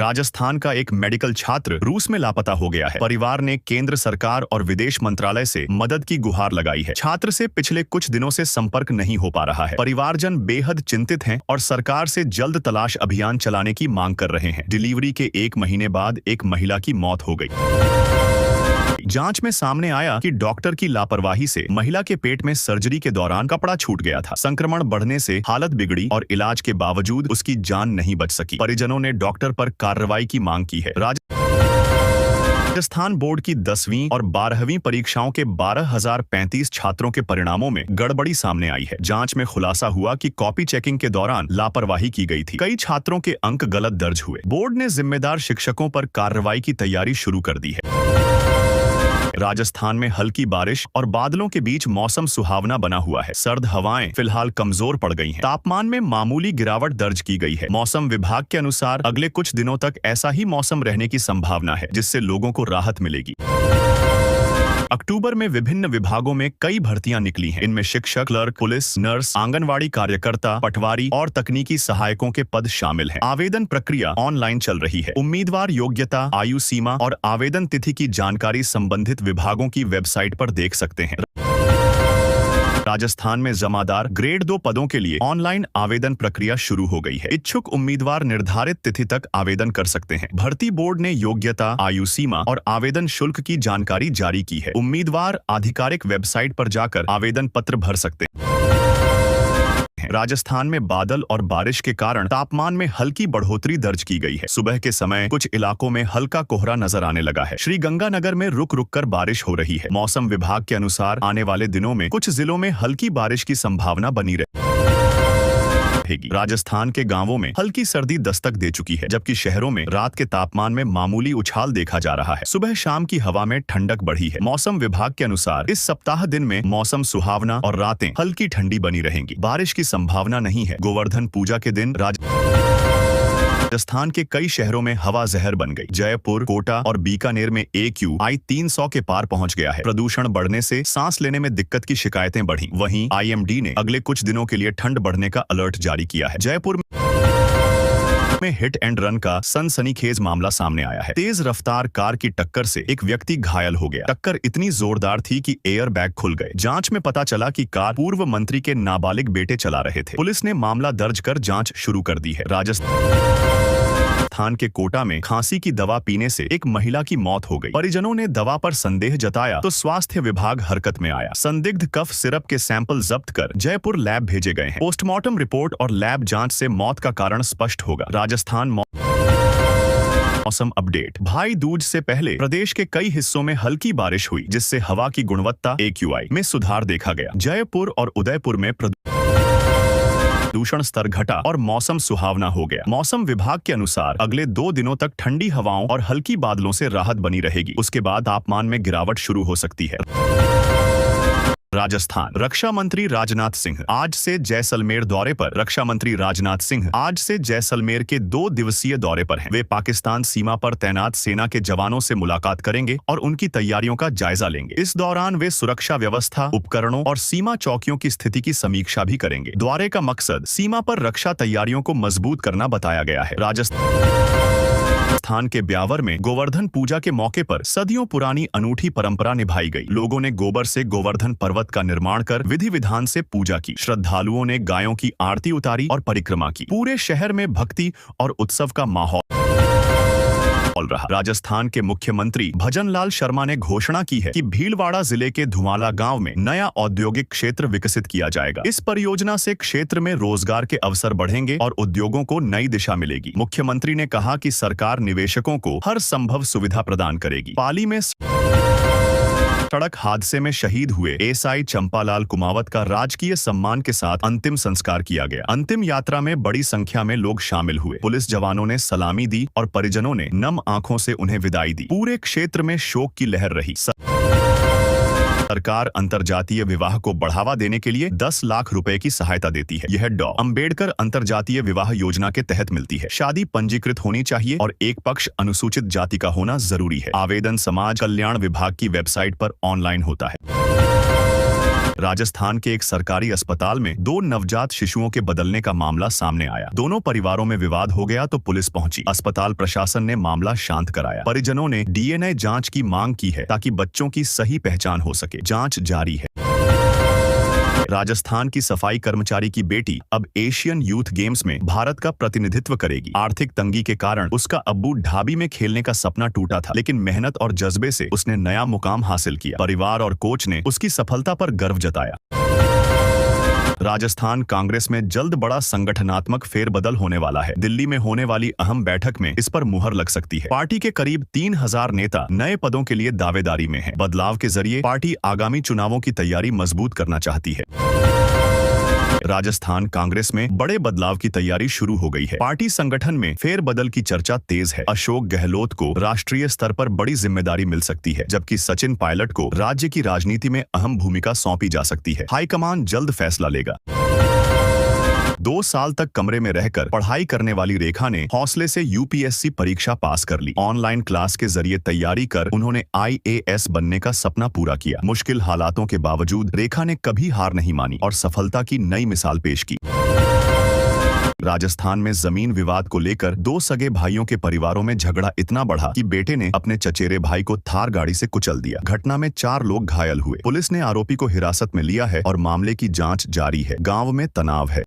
राजस्थान का एक मेडिकल छात्र रूस में लापता हो गया है। परिवार ने केंद्र सरकार और विदेश मंत्रालय से मदद की गुहार लगाई है। छात्र से पिछले कुछ दिनों से संपर्क नहीं हो पा रहा है। परिवारजन बेहद चिंतित हैं और सरकार से जल्द तलाश अभियान चलाने की मांग कर रहे हैं। डिलीवरी के 1 महीने बाद एक महिला की मौत हो गई। जांच में सामने आया कि डॉक्टर की लापरवाही से महिला के पेट में सर्जरी के दौरान कपड़ा छूट गया था। संक्रमण बढ़ने से हालत बिगड़ी और इलाज के बावजूद उसकी जान नहीं बच सकी। परिजनों ने डॉक्टर पर कार्रवाई की मांग की है। राजस्थान बोर्ड की 10वीं और 12वीं परीक्षाओं के 12,035 छात्रों के परिणामों में गड़बड़ी सामने आई है। जांच में खुलासा हुआ कि कॉपी चेकिंग के दौरान लापरवाही की गई थी। कई छात्रों के अंक गलत दर्ज हुए। बोर्ड ने जिम्मेदार शिक्षकों पर कार्रवाई की तैयारी शुरू कर दी है। राजस्थान में हल्की बारिश और बादलों के बीच मौसम सुहावना बना हुआ है। सर्द हवाएं फिलहाल कमजोर पड़ गई हैं। तापमान में मामूली गिरावट दर्ज की गई है। मौसम विभाग के अनुसार अगले कुछ दिनों तक ऐसा ही मौसम रहने की संभावना है, जिससे लोगों को राहत मिलेगी। अक्टूबर में विभिन्न विभागों में कई भर्तियां निकली हैं। इनमें शिक्षक, क्लर्क, पुलिस, नर्स, आंगनवाड़ी कार्यकर्ता, पटवारी और तकनीकी सहायकों के पद शामिल हैं। आवेदन प्रक्रिया ऑनलाइन चल रही है। उम्मीदवार योग्यता, आयु सीमा और आवेदन तिथि की जानकारी संबंधित विभागों की वेबसाइट पर देख सकते हैं। राजस्थान में जमादार ग्रेड 2 पदों के लिए ऑनलाइन आवेदन प्रक्रिया शुरू हो गई है। इच्छुक उम्मीदवार निर्धारित तिथि तक आवेदन कर सकते हैं। भर्ती बोर्ड ने योग्यता, आयु सीमा और आवेदन शुल्क की जानकारी जारी की है। उम्मीदवार आधिकारिक वेबसाइट पर जाकर आवेदन पत्र भर सकते हैं। राजस्थान में बादल और बारिश के कारण तापमान में हल्की बढ़ोतरी दर्ज की गई है। सुबह के समय कुछ इलाकों में हल्का कोहरा नजर आने लगा है। श्रीगंगानगर में रुक रुक कर बारिश हो रही है। मौसम विभाग के अनुसार आने वाले दिनों में कुछ जिलों में हल्की बारिश की संभावना बनी रहेगी। राजस्थान के गांवों में हल्की सर्दी दस्तक दे चुकी है, जबकि शहरों में रात के तापमान में मामूली उछाल देखा जा रहा है। सुबह शाम की हवा में ठंडक बढ़ी है। मौसम विभाग के अनुसार इस सप्ताह दिन में मौसम सुहावना और रातें हल्की ठंडी बनी रहेंगी। बारिश की संभावना नहीं है। गोवर्धन पूजा के दिन राजस्थान के कई शहरों में हवा जहर बन गई। जयपुर, कोटा और बीकानेर में AQI 300 के पार पहुंच गया है। प्रदूषण बढ़ने से सांस लेने में दिक्कत की शिकायतें बढ़ी। वहीं IMD ने अगले कुछ दिनों के लिए ठंड बढ़ने का अलर्ट जारी किया है। जयपुर में हिट एंड रन का सनसनीखेज मामला सामने आया है। तेज रफ्तार कार की टक्कर से एक व्यक्ति घायल हो गया। टक्कर इतनी जोरदार थी कि एयर बैग खुल गए। जांच में पता चला कि कार पूर्व मंत्री के नाबालिग बेटे चला रहे थे। पुलिस ने मामला दर्ज कर जांच शुरू कर दी है। राजस्थान के कोटा में खांसी की दवा पीने से एक महिला की मौत हो गई। परिजनों ने दवा पर संदेह जताया तो स्वास्थ्य विभाग हरकत में आया। संदिग्ध कफ सिरप के सैंपल जब्त कर जयपुर लैब भेजे गए हैं। पोस्टमार्टम रिपोर्ट और लैब जांच से मौत का कारण स्पष्ट होगा। राजस्थान मौसम अपडेट। भाई दूज से पहले प्रदेश के कई हिस्सों में हल्की बारिश हुई, जिससे हवा की गुणवत्ता AQI में सुधार देखा गया। जयपुर और उदयपुर में प्रदूषण स्तर घटा और मौसम सुहावना हो गया। मौसम विभाग के अनुसार अगले 2 दिनों तक ठंडी हवाओं और हल्की बादलों से राहत बनी रहेगी। उसके बाद तापमान में गिरावट शुरू हो सकती है। राजस्थान रक्षा मंत्री राजनाथ सिंह आज से जैसलमेर दौरे पर। रक्षा मंत्री राजनाथ सिंह आज से जैसलमेर के 2 दिवसीय दौरे पर हैं। वे पाकिस्तान सीमा पर तैनात सेना के जवानों से मुलाकात करेंगे और उनकी तैयारियों का जायजा लेंगे। इस दौरान वे सुरक्षा व्यवस्था, उपकरणों और सीमा चौकियों की स्थिति की समीक्षा भी करेंगे। दौरे का मकसद सीमा पर रक्षा तैयारियों को मजबूत करना बताया गया है। राजस्थान के ब्यावर में गोवर्धन पूजा के मौके पर सदियों पुरानी अनूठी परंपरा निभाई गई। लोगों ने गोबर से गोवर्धन पर्वत का निर्माण कर विधि विधान से पूजा की। श्रद्धालुओं ने गायों की आरती उतारी और परिक्रमा की। पूरे शहर में भक्ति और उत्सव का माहौल रहा। राजस्थान के मुख्यमंत्री भजनलाल शर्मा ने घोषणा की है कि भीलवाड़ा जिले के धुमाला गांव में नया औद्योगिक क्षेत्र विकसित किया जाएगा। इस परियोजना से क्षेत्र में रोजगार के अवसर बढ़ेंगे और उद्योगों को नई दिशा मिलेगी। मुख्यमंत्री ने कहा कि सरकार निवेशकों को हर संभव सुविधा प्रदान करेगी। पाली में सड़क हादसे में शहीद हुए SI चंपालाल कुमावत का राजकीय सम्मान के साथ अंतिम संस्कार किया गया। अंतिम यात्रा में बड़ी संख्या में लोग शामिल हुए। पुलिस जवानों ने सलामी दी और परिजनों ने नम आंखों से उन्हें विदाई दी। पूरे क्षेत्र में शोक की लहर रही। सरकार अंतरजातीय विवाह को बढ़ावा देने के लिए 10 लाख रुपए की सहायता देती है। यह डॉ. अंबेडकर अंतरजातीय विवाह योजना के तहत मिलती है। शादी पंजीकृत होनी चाहिए और एक पक्ष अनुसूचित जाति का होना जरूरी है। आवेदन समाज कल्याण विभाग की वेबसाइट पर ऑनलाइन होता है। राजस्थान के एक सरकारी अस्पताल में 2 नवजात शिशुओं के बदलने का मामला सामने आया। दोनों परिवारों में विवाद हो गया तो पुलिस पहुंची। अस्पताल प्रशासन ने मामला शांत कराया। परिजनों ने डीएनए जांच की मांग की है ताकि बच्चों की सही पहचान हो सके। जांच जारी है। राजस्थान की सफाई कर्मचारी की बेटी अब एशियन यूथ गेम्स में भारत का प्रतिनिधित्व करेगी। आर्थिक तंगी के कारण उसका अब्बू ढाबी में खेलने का सपना टूटा था, लेकिन मेहनत और जज्बे से उसने नया मुकाम हासिल किया। परिवार और कोच ने उसकी सफलता पर गर्व जताया। राजस्थान कांग्रेस में जल्द बड़ा संगठनात्मक फेरबदल होने वाला है। दिल्ली में होने वाली अहम बैठक में इस पर मुहर लग सकती है। पार्टी के करीब 3000 नेता नए पदों के लिए दावेदारी में हैं। बदलाव के जरिए पार्टी आगामी चुनावों की तैयारी मजबूत करना चाहती है। राजस्थान कांग्रेस में बड़े बदलाव की तैयारी शुरू हो गई है। पार्टी संगठन में फेरबदल की चर्चा तेज है। अशोक गहलोत को राष्ट्रीय स्तर पर बड़ी जिम्मेदारी मिल सकती है, जबकि सचिन पायलट को राज्य की राजनीति में अहम भूमिका सौंपी जा सकती है। हाईकमान जल्द फैसला लेगा। 2 साल तक कमरे में रहकर पढ़ाई करने वाली रेखा ने हौसले से यूपीएससी परीक्षा पास कर ली। ऑनलाइन क्लास के जरिए तैयारी कर उन्होंने आईएएस बनने का सपना पूरा किया। मुश्किल हालातों के बावजूद रेखा ने कभी हार नहीं मानी और सफलता की नई मिसाल पेश की। राजस्थान में जमीन विवाद को लेकर 2 सगे भाइयों के परिवारों में झगड़ा इतना बढ़ा कि बेटे ने अपने चचेरे भाई को थार गाड़ी से कुचल दिया। घटना में 4 लोग घायल हुए। पुलिस ने आरोपी को हिरासत में लिया है और मामले की जांच जारी है। गांव में तनाव है।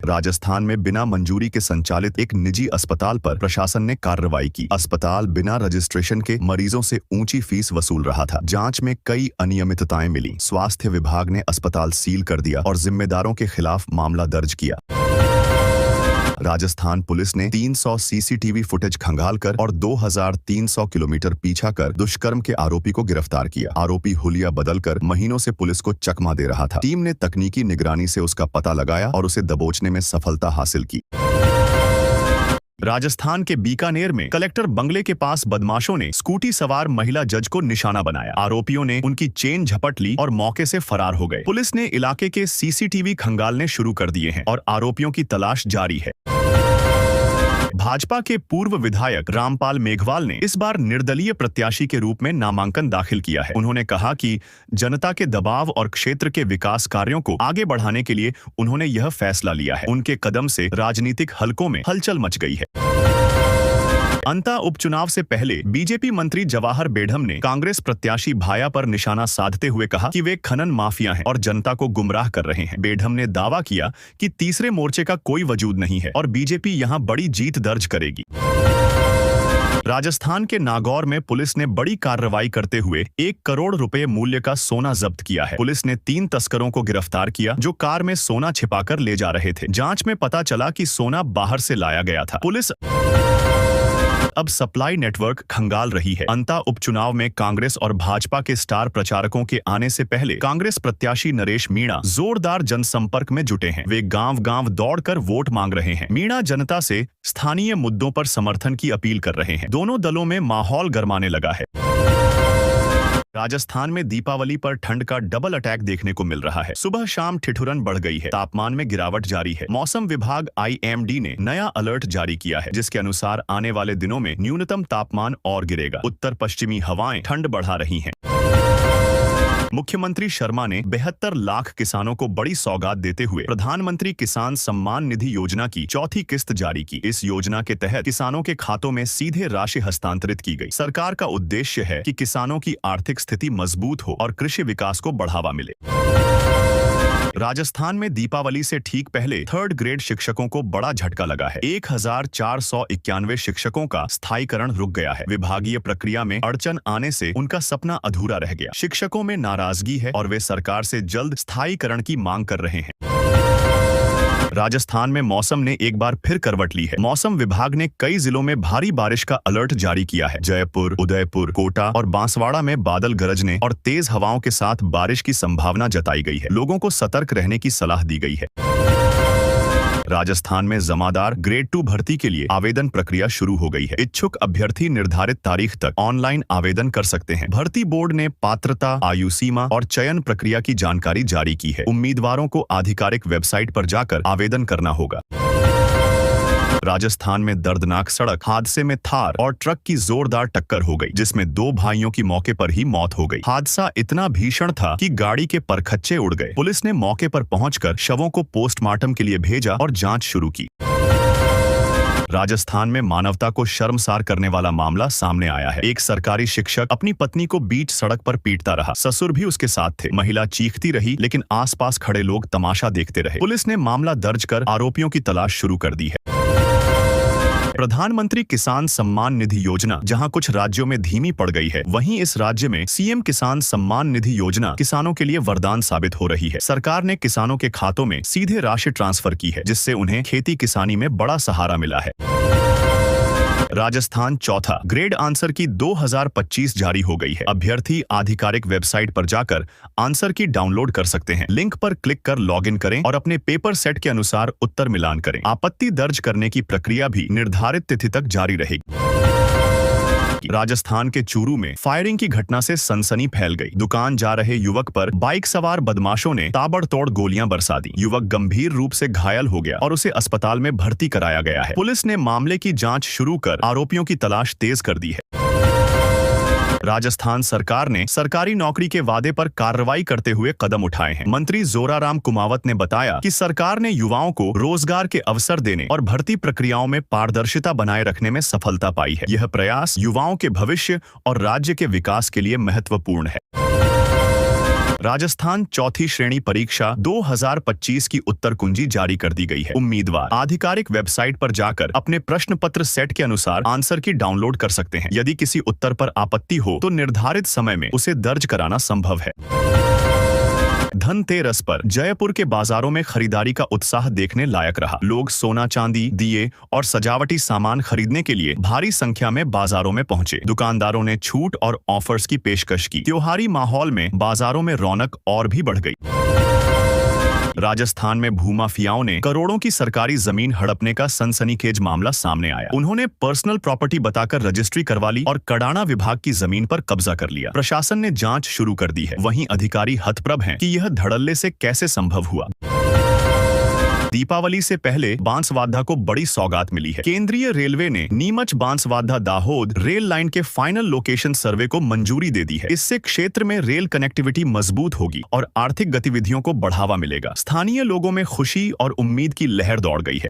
राजस्थान में बिना मंजूरी के संचालित एक निजी अस्पताल पर प्रशासन ने कार्रवाई की। अस्पताल बिना रजिस्ट्रेशन के मरीजों से ऊंची फीस वसूल रहा था। जांच में कई अनियमितताएं मिली। स्वास्थ्य विभाग ने अस्पताल सील कर दिया और जिम्मेदारों के खिलाफ मामला दर्ज किया। राजस्थान पुलिस ने 300 सीसीटीवी फुटेज खंगालकर और 2300 किलोमीटर पीछा कर दुष्कर्म के आरोपी को गिरफ्तार किया। आरोपी हुलिया बदलकर महीनों से पुलिस को चकमा दे रहा था। टीम ने तकनीकी निगरानी से उसका पता लगाया और उसे दबोचने में सफलता हासिल की। राजस्थान के बीकानेर में कलेक्टर बंगले के पास बदमाशों ने स्कूटी सवार महिला जज को निशाना बनाया। आरोपियों ने उनकी चेन झपट ली और मौके से फरार हो गए। पुलिस ने इलाके के सीसीटीवी खंगालने शुरू कर दिए हैं और आरोपियों की तलाश जारी है। भाजपा के पूर्व विधायक रामपाल मेघवाल ने इस बार निर्दलीय प्रत्याशी के रूप में नामांकन दाखिल किया है। उन्होंने कहा कि जनता के दबाव और क्षेत्र के विकास कार्यों को आगे बढ़ाने के लिए उन्होंने यह फैसला लिया है। उनके कदम से राजनीतिक हलकों में हलचल मच गई है। अंता उपचुनाव से पहले बीजेपी मंत्री जवाहर बेढम ने कांग्रेस प्रत्याशी भाया पर निशाना साधते हुए कहा कि वे खनन माफिया हैं और जनता को गुमराह कर रहे हैं। बेढम ने दावा किया कि तीसरे मोर्चे का कोई वजूद नहीं है और बीजेपी यहां बड़ी जीत दर्ज करेगी। राजस्थान के नागौर में पुलिस ने बड़ी कार्रवाई करते हुए 1 करोड़ रुपए मूल्य का सोना जब्त किया है। पुलिस ने 3 तस्करों को गिरफ्तार किया जो कार में सोना छिपाकर ले जा रहे थे। जांच में पता चला कि सोना बाहर से लाया गया था। पुलिस अब सप्लाई नेटवर्क खंगाल रही है। अंता उपचुनाव में कांग्रेस और भाजपा के स्टार प्रचारकों के आने से पहले कांग्रेस प्रत्याशी नरेश मीणा जोरदार जनसंपर्क में जुटे हैं। वे गांव-गांव दौड़कर वोट मांग रहे हैं। मीणा जनता से स्थानीय मुद्दों पर समर्थन की अपील कर रहे हैं। दोनों दलों में माहौल गरमाने लगा है। राजस्थान में दीपावली पर ठंड का डबल अटैक देखने को मिल रहा है। सुबह शाम ठिठुरन बढ़ गई है। तापमान में गिरावट जारी है। मौसम विभाग IMD ने नया अलर्ट जारी किया है, जिसके अनुसार आने वाले दिनों में न्यूनतम तापमान और गिरेगा। उत्तर पश्चिमी हवाएं ठंड बढ़ा रही हैं। मुख्यमंत्री शर्मा ने 72 लाख किसानों को बड़ी सौगात देते हुए प्रधानमंत्री किसान सम्मान निधि योजना की 4थी किस्त जारी की। इस योजना के तहत किसानों के खातों में सीधे राशि हस्तांतरित की गई। सरकार का उद्देश्य है कि किसानों की आर्थिक स्थिति मजबूत हो और कृषि विकास को बढ़ावा मिले। राजस्थान में दीपावली से ठीक पहले 3rd ग्रेड शिक्षकों को बड़ा झटका लगा है। 1491 शिक्षकों का स्थायीकरण रुक गया है। विभागीय प्रक्रिया में अड़चन आने से उनका सपना अधूरा रह गया। शिक्षकों में नाराजगी है और वे सरकार से जल्द स्थायीकरण की मांग कर रहे हैं। राजस्थान में मौसम ने एक बार फिर करवट ली है। मौसम विभाग ने कई जिलों में भारी बारिश का अलर्ट जारी किया है। जयपुर, उदयपुर, कोटा और बांसवाड़ा में बादल गरजने और तेज हवाओं के साथ बारिश की संभावना जताई गई है। लोगों को सतर्क रहने की सलाह दी गई है। राजस्थान में जमादार ग्रेड 2 भर्ती के लिए आवेदन प्रक्रिया शुरू हो गई है। इच्छुक अभ्यर्थी निर्धारित तारीख तक ऑनलाइन आवेदन कर सकते हैं। भर्ती बोर्ड ने पात्रता, आयु सीमा और चयन प्रक्रिया की जानकारी जारी की है। उम्मीदवारों को आधिकारिक वेबसाइट पर जाकर आवेदन करना होगा। राजस्थान में दर्दनाक सड़क हादसे में थार और ट्रक की जोरदार टक्कर हो गई, जिसमें 2 भाइयों की मौके पर ही मौत हो गई। हादसा इतना भीषण था कि गाड़ी के परखच्चे उड़ गए। पुलिस ने मौके पर पहुंचकर शवों को पोस्टमार्टम के लिए भेजा और जांच शुरू की। राजस्थान में मानवता को शर्मसार करने वाला मामला सामने आया है। एक सरकारी शिक्षक अपनी पत्नी को बीच सड़क पर पीटता रहा। ससुर भी उसके साथ थे। महिला चीखती रही, लेकिन आसपास खड़े लोग तमाशा देखते रहे। पुलिस ने मामला दर्ज कर आरोपियों की तलाश शुरू कर दी है। प्रधानमंत्री किसान सम्मान निधि योजना जहां कुछ राज्यों में धीमी पड़ गई है, वहीं इस राज्य में सीएम किसान सम्मान निधि योजना किसानों के लिए वरदान साबित हो रही है। सरकार ने किसानों के खातों में सीधे राशि ट्रांसफर की है, जिससे उन्हें खेती किसानी में बड़ा सहारा मिला है। राजस्थान चौथा ग्रेड आंसर की 2025 जारी हो गई है। अभ्यर्थी आधिकारिक वेबसाइट पर जाकर आंसर की डाउनलोड कर सकते हैं। लिंक पर क्लिक कर लॉगिन करें और अपने पेपर सेट के अनुसार उत्तर मिलान करें। आपत्ति दर्ज करने की प्रक्रिया भी निर्धारित तिथि तक जारी रहेगी। राजस्थान के चूरू में फायरिंग की घटना से सनसनी फैल गई। दुकान जा रहे युवक पर बाइक सवार बदमाशों ने ताबड़तोड़ गोलियां बरसा दी। युवक गंभीर रूप से घायल हो गया और उसे अस्पताल में भर्ती कराया गया है। पुलिस ने मामले की जांच शुरू कर आरोपियों की तलाश तेज कर दी है। राजस्थान सरकार ने सरकारी नौकरी के वादे पर कार्रवाई करते हुए कदम उठाए हैं। मंत्री जोराराम कुमावत ने बताया कि सरकार ने युवाओं को रोजगार के अवसर देने और भर्ती प्रक्रियाओं में पारदर्शिता बनाए रखने में सफलता पाई है। यह प्रयास युवाओं के भविष्य और राज्य के विकास के लिए महत्वपूर्ण है। राजस्थान चौथी श्रेणी परीक्षा 2025 की उत्तर कुंजी जारी कर दी गई है। उम्मीदवार आधिकारिक वेबसाइट पर जाकर अपने प्रश्न पत्र सेट के अनुसार आंसर की डाउनलोड कर सकते हैं। यदि किसी उत्तर पर आपत्ति हो तो निर्धारित समय में उसे दर्ज कराना संभव है। धनतेरस पर जयपुर के बाजारों में खरीदारी का उत्साह देखने लायक रहा। लोग सोना चांदी, दिए और सजावटी सामान खरीदने के लिए भारी संख्या में बाजारों में पहुंचे। दुकानदारों ने छूट और ऑफर्स की पेशकश की। त्योहारी माहौल में बाजारों में रौनक और भी बढ़ गई। राजस्थान में भूमाफियाओं ने करोड़ों की सरकारी जमीन हड़पने का सनसनीखेज मामला सामने आया। उन्होंने पर्सनल प्रॉपर्टी बताकर रजिस्ट्री करवा ली और कडाना विभाग की जमीन पर कब्जा कर लिया। प्रशासन ने जांच शुरू कर दी है। वहीं अधिकारी हतप्रभ हैं कि यह धड़ल्ले से कैसे संभव हुआ। दीपावली से पहले बांसवाड़ा को बड़ी सौगात मिली है। केंद्रीय रेलवे ने नीमच बांसवाड़ा दाहोद रेल लाइन के फाइनल लोकेशन सर्वे को मंजूरी दे दी है। इससे क्षेत्र में रेल कनेक्टिविटी मजबूत होगी और आर्थिक गतिविधियों को बढ़ावा मिलेगा। स्थानीय लोगों में खुशी और उम्मीद की लहर दौड़ गई है।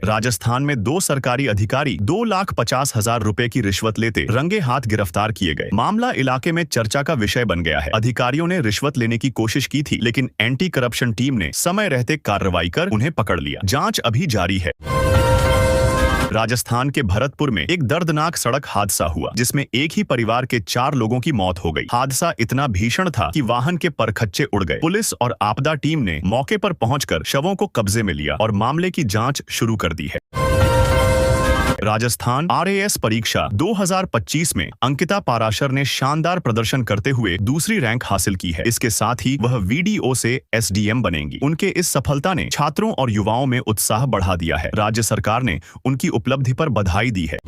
राजस्थान में 2 सरकारी अधिकारी 2,50,000 रुपए की रिश्वत लेते रंगे हाथ गिरफ्तार किए गए। मामला इलाके में चर्चा का विषय बन गया है। अधिकारियों ने रिश्वत लेने की कोशिश की थी, लेकिन एंटी करप्शन टीम ने समय रहते कार्रवाई कर उन्हें पकड़ लिया। जांच अभी जारी है। राजस्थान के भरतपुर में एक दर्दनाक सड़क हादसा हुआ, जिसमें एक ही परिवार के 4 लोगों की मौत हो गई। हादसा इतना भीषण था कि वाहन के परखच्चे उड़ गए। पुलिस और आपदा टीम ने मौके पर पहुंचकर शवों को कब्जे में लिया और मामले की जांच शुरू कर दी है। राजस्थान RAS परीक्षा 2025 में अंकिता पाराशर ने शानदार प्रदर्शन करते हुए दूसरी रैंक हासिल की है। इसके साथ ही वह VDO से SDM बनेंगी। उनके इस सफलता ने छात्रों और युवाओं में उत्साह बढ़ा दिया है। राज्य सरकार ने उनकी उपलब्धि पर बधाई दी है।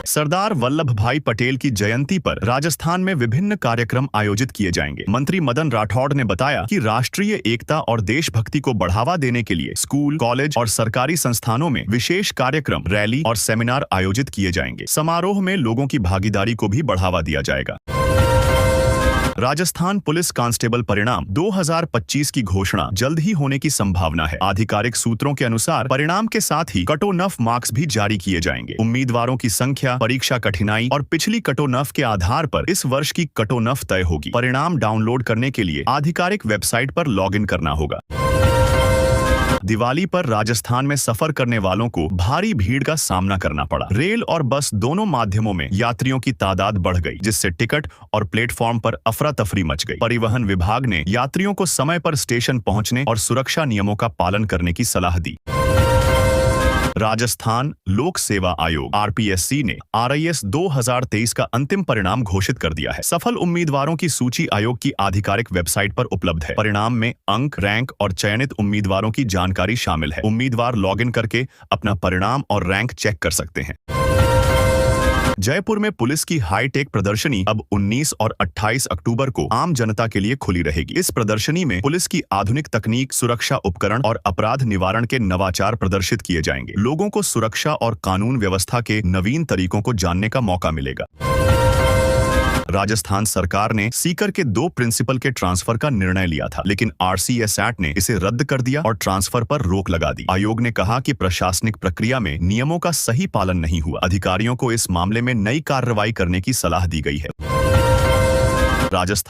सरदार वल्लभ भाई पटेल की जयंती पर राजस्थान में विभिन्न कार्यक्रम आयोजित किए जाएंगे। मंत्री मदन राठौड़ ने बताया कि राष्ट्रीय एकता और देशभक्ति को बढ़ावा देने के लिए स्कूल, कॉलेज और सरकारी संस्थानों में विशेष कार्यक्रम, रैली और सेमिनार आयोजित किए जाएंगे। समारोह में लोगों की भागीदारी को भी बढ़ावा दिया जाएगा। राजस्थान पुलिस कांस्टेबल परिणाम 2025 की घोषणा जल्द ही होने की संभावना है। आधिकारिक सूत्रों के अनुसार परिणाम के साथ ही कटोनफ मार्क्स भी जारी किए जाएंगे। उम्मीदवारों की संख्या, परीक्षा कठिनाई और पिछली कटोनफ के आधार पर इस वर्ष की कटोनफ तय होगी। परिणाम डाउनलोड करने के लिए आधिकारिक वेबसाइट पर लॉगिन करना होगा। दिवाली पर राजस्थान में सफर करने वालों को भारी भीड़ का सामना करना पड़ा। रेल और बस दोनों माध्यमों में यात्रियों की तादाद बढ़ गई, जिससे टिकट और प्लेटफॉर्म पर अफरा तफरी मच गई। परिवहन विभाग ने यात्रियों को समय पर स्टेशन पहुंचने और सुरक्षा नियमों का पालन करने की सलाह दी। राजस्थान लोक सेवा आयोग RPSC ने RIS 2023 का अंतिम परिणाम घोषित कर दिया है। सफल उम्मीदवारों की सूची आयोग की आधिकारिक वेबसाइट पर उपलब्ध है। परिणाम में अंक, रैंक और चयनित उम्मीदवारों की जानकारी शामिल है। उम्मीदवार लॉगिन करके अपना परिणाम और रैंक चेक कर सकते हैं। जयपुर में पुलिस की हाईटेक प्रदर्शनी अब 19 और 28 अक्टूबर को आम जनता के लिए खुली रहेगी। इस प्रदर्शनी में पुलिस की आधुनिक तकनीक, सुरक्षा उपकरण और अपराध निवारण के नवाचार प्रदर्शित किए जाएंगे। लोगों को सुरक्षा और कानून व्यवस्था के नवीन तरीकों को जानने का मौका मिलेगा। राजस्थान सरकार ने सीकर के 2 प्रिंसिपल के ट्रांसफर का निर्णय लिया था, लेकिन RCSAT ने इसे रद्द कर दिया और ट्रांसफर पर रोक लगा दी। आयोग ने कहा कि प्रशासनिक प्रक्रिया में नियमों का सही पालन नहीं हुआ। अधिकारियों को इस मामले में नई कार्रवाई करने की सलाह दी गई है। राजस्थान